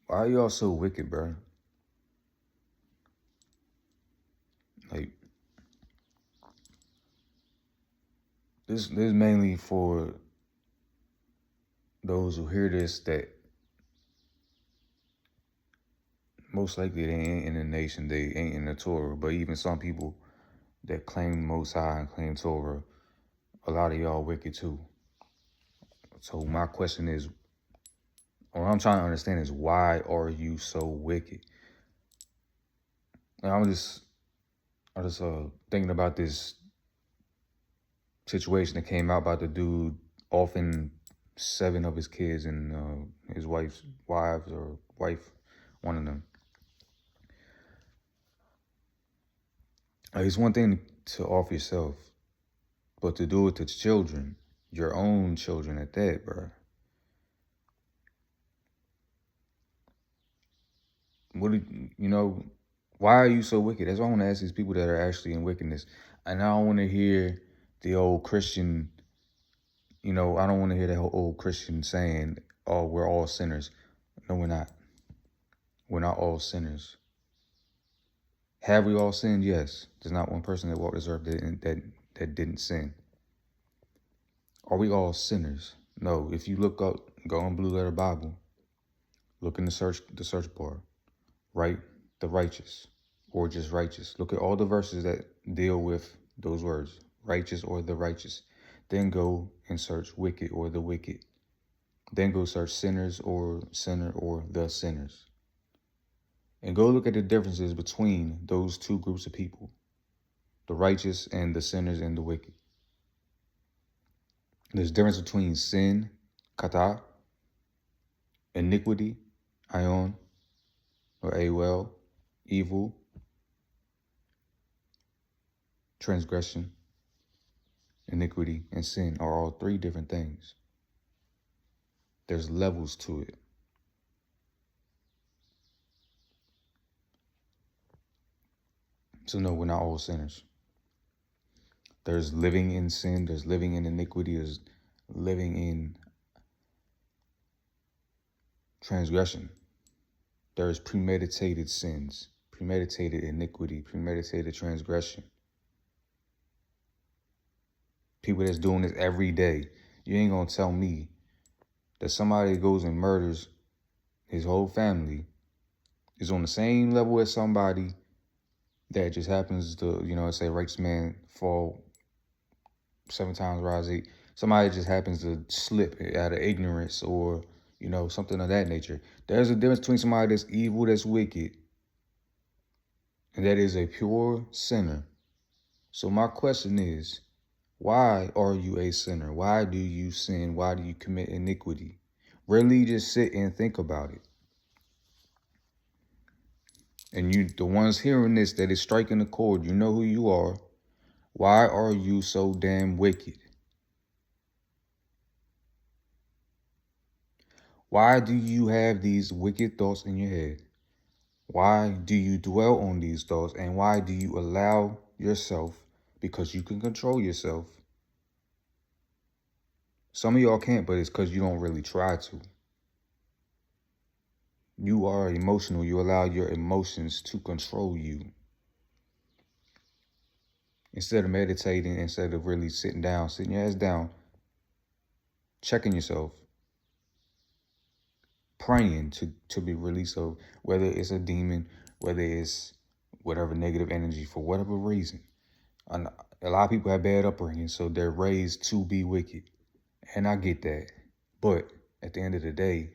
Why are y'all so wicked, bro? Like, this is mainly for those who hear this that most likely they ain't in the nation, they ain't in the Torah. But even some people that claim Most High and claim Torah, a lot of y'all wicked too. So my question is, what I'm trying to understand is, why are you so wicked? And I'm just thinking about this situation that came out about the dude offing 7 of his kids and his wife's wives or wife, one of them. It's one thing to off yourself, but to do it to children, your own children at that, bro. What do you know? Why are you so wicked? That's what I want to ask these people that are actually in wickedness. And I don't want to hear the old Christian, I don't want to hear that whole old Christian saying, oh, we're all sinners. No, we're not. We're not all sinners. Have we all sinned? Yes. There's not one person that walked this earth that didn't sin. Are we all sinners? No. If you look up, go on Blue Letter Bible, look in the search bar, write the righteous or just righteous. Look at all the verses that deal with those words, righteous or the righteous. Then go and search wicked or the wicked. Then go search sinners or sinner or the sinners. And go look at the differences between those two groups of people, the righteous and the sinners and the wicked. There's a difference between sin, kata, iniquity, ion, or ouL, evil, transgression, iniquity, and sin are all 3 different things. There's levels to it. So no, we're not all sinners. There's living in sin, there's living in iniquity, there's living in transgression. There's premeditated sins, premeditated iniquity, premeditated transgression. People that's doing this every day. You ain't gonna tell me that somebody goes and murders his whole family is on the same level as somebody that just happens to, say righteous man fall 7 times, rise 8. Somebody just happens to slip out of ignorance or, something of that nature. There's a difference between somebody that's evil, that's wicked, and that is a pure sinner. So my question is, why are you a sinner? Why do you sin? Why do you commit iniquity? Really just sit and think about it. And you, the ones hearing this that is striking a chord, you know who you are. Why are you so damn wicked? Why do you have these wicked thoughts in your head? Why do you dwell on these thoughts? And why do you allow yourself, because you can control yourself? Some of y'all can't, but it's because you don't really try to. You are emotional. You allow your emotions to control you. Instead of meditating, instead of really sitting your ass down, checking yourself, praying to be released of, whether it's a demon, whether it's whatever negative energy, for whatever reason. And a lot of people have bad upbringing, so they're raised to be wicked. And I get that. But at the end of the day,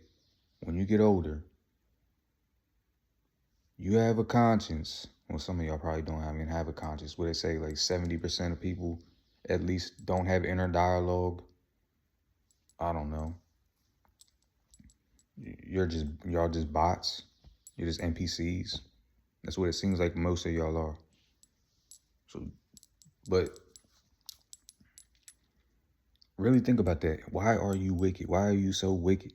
when you get older, you have a conscience. Well, some of y'all probably don't even have a conscience. What they say, like 70% of people at least don't have inner dialogue. I don't know. Y'all just bots. You're just NPCs. That's what it seems like most of y'all are. So, but really think about that. Why are you wicked? Why are you so wicked?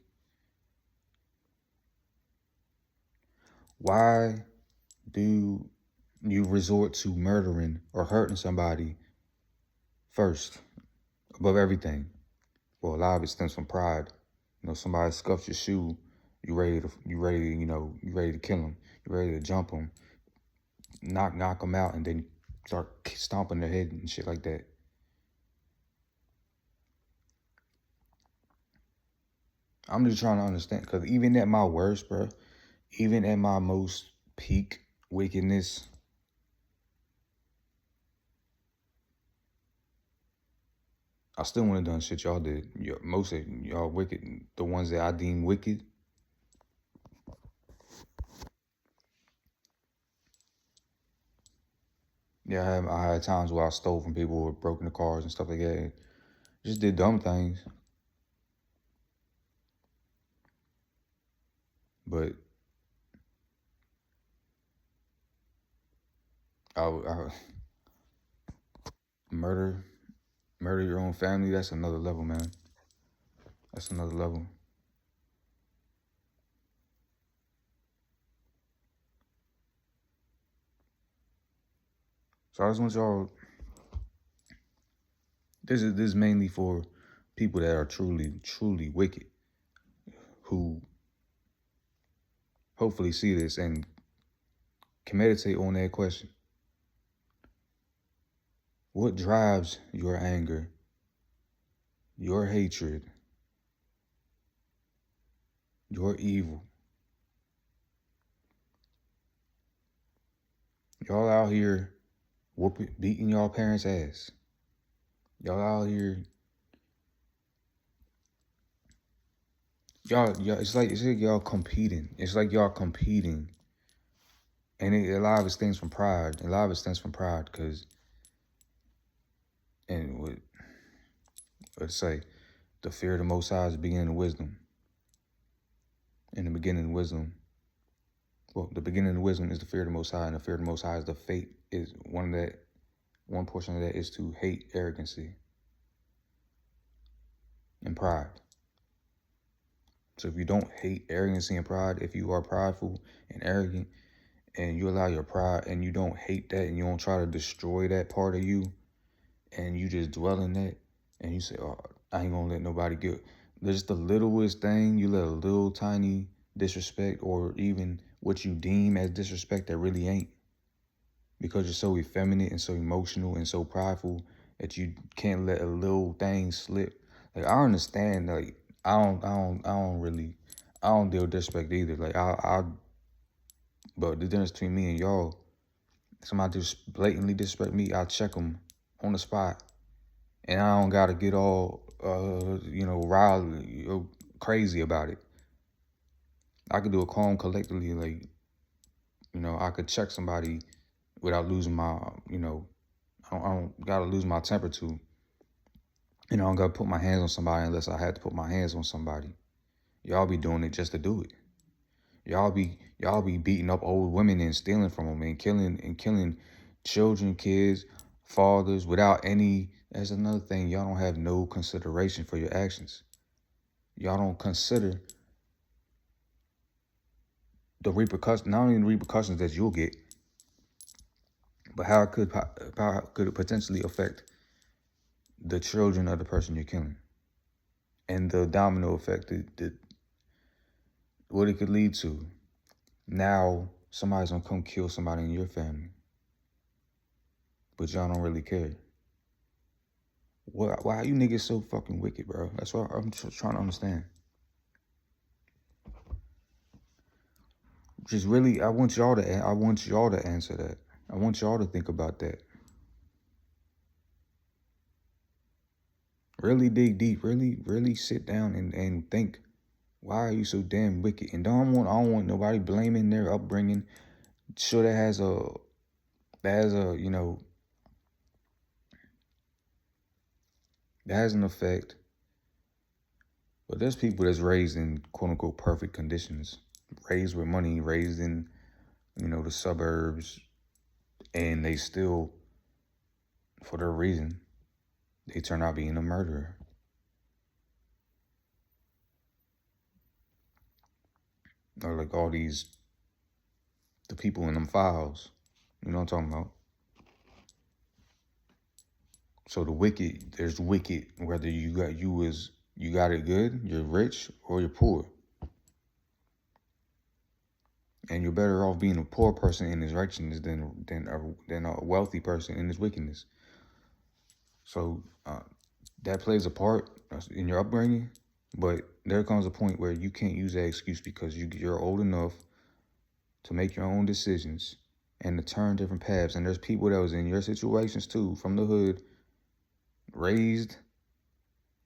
Why do you resort to murdering or hurting somebody first, above everything? Well, a lot of it stems from pride. Somebody scuffs your shoe, you ready to kill them. You ready to jump them, knock them out, and then start stomping their head and shit like that. I'm just trying to understand, because even at my worst, bro, even at my most peak wickedness, I still wouldn't have done shit y'all did. Most of y'all wicked, the ones that I deem wicked. Yeah, I had times where I stole from people or broke into cars and stuff like that. Just did dumb things. But I murder your own family, that's another level, man. That's another level. So I just want y'all, this is mainly for people that are truly wicked, who hopefully see this and can meditate on that question. What drives your anger, your hatred, your evil? Y'all out here beating y'all parents' ass. Y'all out here, it's like y'all competing. It's like y'all competing. And a lot of it stems from pride. A lot of it stems from pride, because, and let's say, the fear of the Most High is the beginning of wisdom. And the beginning of wisdom, well, the beginning of wisdom is the fear of the Most High, and the fear of the Most High is the fate, is one portion of that is to hate arrogancy and pride. So if you don't hate arrogancy and pride, if you are prideful and arrogant, and you allow your pride, and you don't hate that, and you don't try to destroy that part of you, and you just dwell in that, and you say, oh, I ain't gonna let nobody get, there's the littlest thing, you let a little tiny disrespect, or even what you deem as disrespect that really ain't, because you're so effeminate and so emotional and so prideful that you can't let a little thing slip. Like, I understand, like, I don't deal with disrespect either. Like, but the difference between me and y'all, somebody just blatantly disrespect me, I'll check them on the spot. And I don't gotta get all, riled, crazy about it. I could do it calm, collectively, like, I could check somebody without losing my, I don't gotta lose my temper to. I don't gotta put my hands on somebody unless I had to put my hands on somebody. Y'all be doing it just to do it. Y'all be beating up old women and stealing from them and killing children, kids, fathers without any. That's another thing. Y'all don't have no consideration for your actions. Y'all don't consider the repercussions, not only the repercussions that you'll get, but how could it potentially affect the children of the person you're killing, and the domino effect that what it could lead to. Now somebody's gonna come kill somebody in your family, but y'all don't really care. Why are you niggas so fucking wicked, bro? That's what I'm trying to understand. Just really, I want y'all to answer that. I want y'all to think about that. Really dig deep. Really sit down and think. Why are you so damn wicked? And I don't want nobody blaming their upbringing. Sure, that has a that has an effect. But there's people that's raised in quote unquote perfect conditions, raised with money, raised in, the suburbs, and they still, for their reason, they turn out being a murderer. Or like all the people in them files. You know what I'm talking about? So there's wicked, whether you got it good, you're rich, or you're poor. And you're better off being a poor person in his righteousness than a wealthy person in his wickedness. So that plays a part in your upbringing, but there comes a point where you can't use that excuse because you're old enough to make your own decisions and to turn different paths. And there's people that was in your situations too, from the hood, raised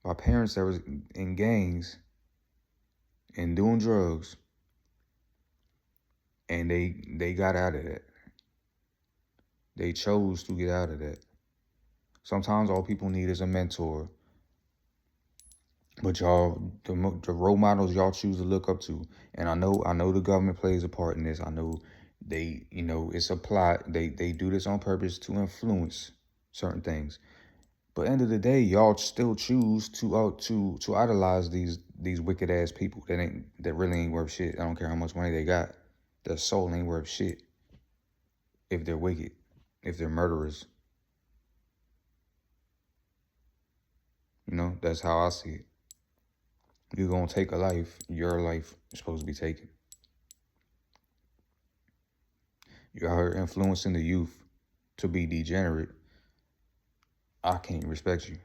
by parents that was in gangs and doing drugs, and they got out of that. They chose to get out of that. Sometimes all people need is a mentor. But y'all, the role models y'all choose to look up to, and I know the government plays a part in this. I know it's a plot. They do this on purpose to influence certain things. But end of the day, y'all still choose to idolize these wicked ass people that really ain't worth shit. I don't care how much money they got. Their soul ain't worth shit if they're wicked, if they're murderers. That's how I see it. You're gonna take a life, your life is supposed to be taken. You're out here influencing the youth to be degenerate. I can't respect you.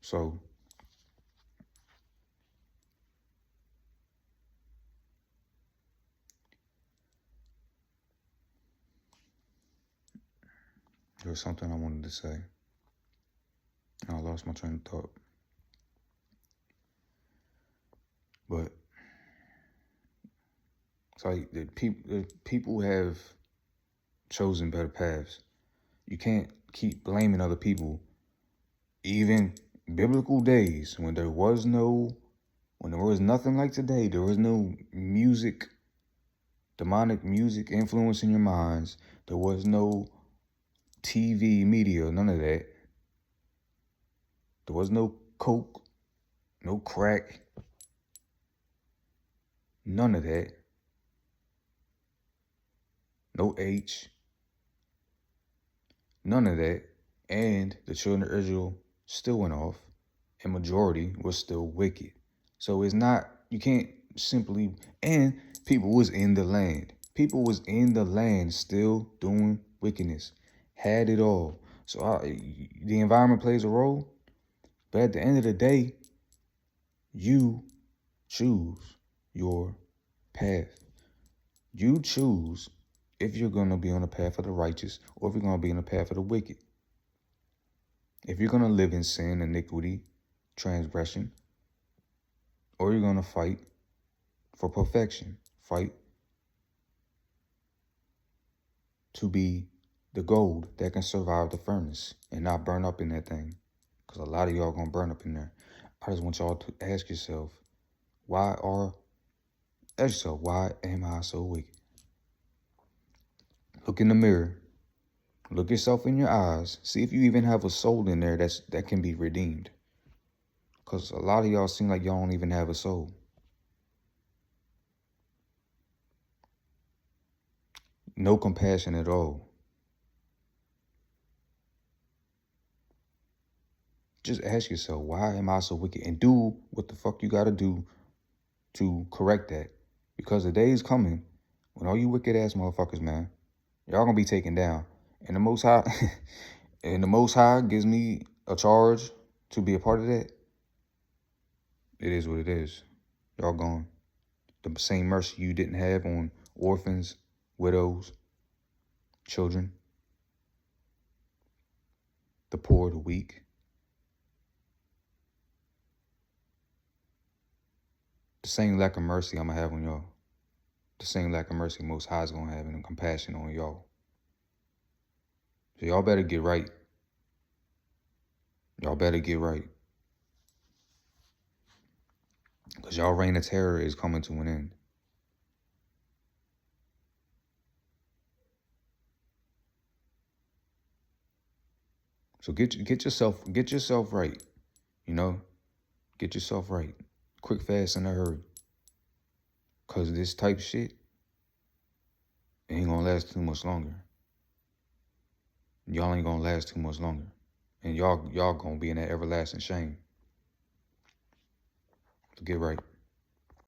So there was something I wanted to say. I lost my train of thought. But it's like the people have chosen better paths. You can't keep blaming other people. Even biblical days when there was nothing like today, there was no music, demonic music influencing your minds. There was no TV media, none of that. There was no coke, no crack, none of that. No H, none of that. And the children of Israel still went off, and majority was still wicked. So it's not, you can't simply, and people was in the land. People was in the land still doing wickedness, had it all. So the environment plays a role, but at the end of the day, you choose your path. You choose if you're going to be on the path of the righteous or if you're going to be on the path of the wicked. If you're going to live in sin, iniquity, transgression, or you're going to fight for perfection, fight to be the gold that can survive the furnace and not burn up in that thing. Because a lot of y'all going to burn up in there. I just want y'all to ask yourself, why am I so wicked? Look in the mirror. Look yourself in your eyes. See if you even have a soul in there that can be redeemed. Because a lot of y'all seem like y'all don't even have a soul. No compassion at all. Just ask yourself, why am I so wicked? And do what the fuck you got to do to correct that. Because the day is coming when all you wicked ass motherfuckers, man, y'all gonna be taken down. And the Most High, and the Most High gives me a charge to be a part of that. It is what it is. Y'all gone. The same mercy you didn't have on orphans, widows, children, the poor, the weak. The same lack of mercy I'm going to have on y'all. The same lack of mercy Most High is going to have and compassion on y'all. So y'all better get right. Y'all better get right. Because y'all reign of terror is coming to an end. So get yourself right. Get yourself right. Quick, fast, in a hurry. Because this type of shit ain't going to last too much longer. Y'all ain't going to last too much longer. And y'all going to be in that everlasting shame. So get right.